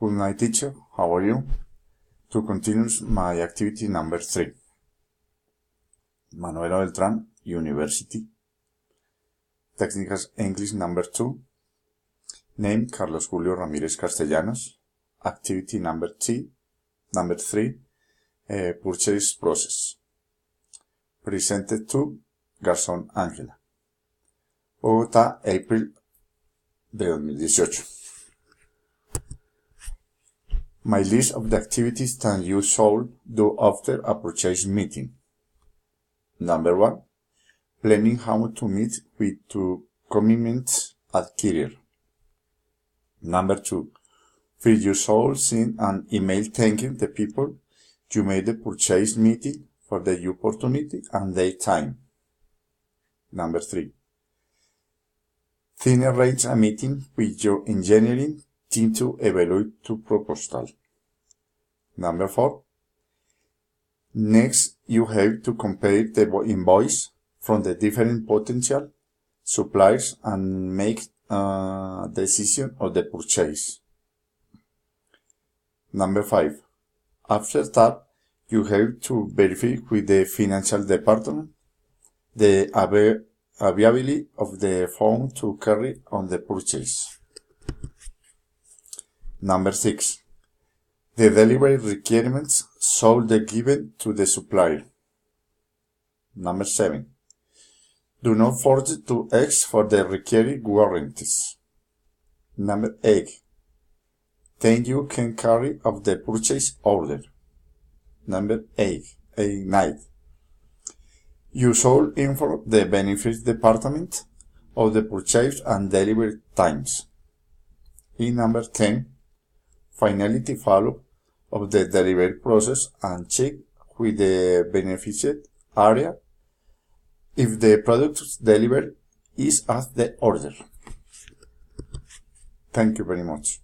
Good night, teacher. How are you? To continue my activity number 3. Manuela Beltrán, University. Técnicas English number 2. Name Carlos Julio Ramírez Castellanos. Activity number 3. Purchase process. Presented to Garzón Ángela. Bogotá, April de 2018. My list of the activities that you should do after a purchase meeting. Number 1. Planning how to meet with two commitments adquired. Number 2. Feel you should send an email thanking the people you made the purchase meeting for the opportunity and their time. Number 3. Then arrange a meeting with your engineering team to evaluate the proposal. Number 4. Next, you have to compare the invoice from the different potential suppliers and make a decision of the purchase. Number 5. After that, you have to verify with the financial department the availability of the funds to carry on the purchase. Number 6. The delivery requirements should be given to the supplier. Number 7. Do not forget to ask for the required warranties. Number 8. Then you can carry out the purchase order. Number 9. You should inform the benefits department of the purchase and delivery times. In number 10, finality follow of the delivery process and check with the beneficiary area if the product delivered is as the order. Thank you very much.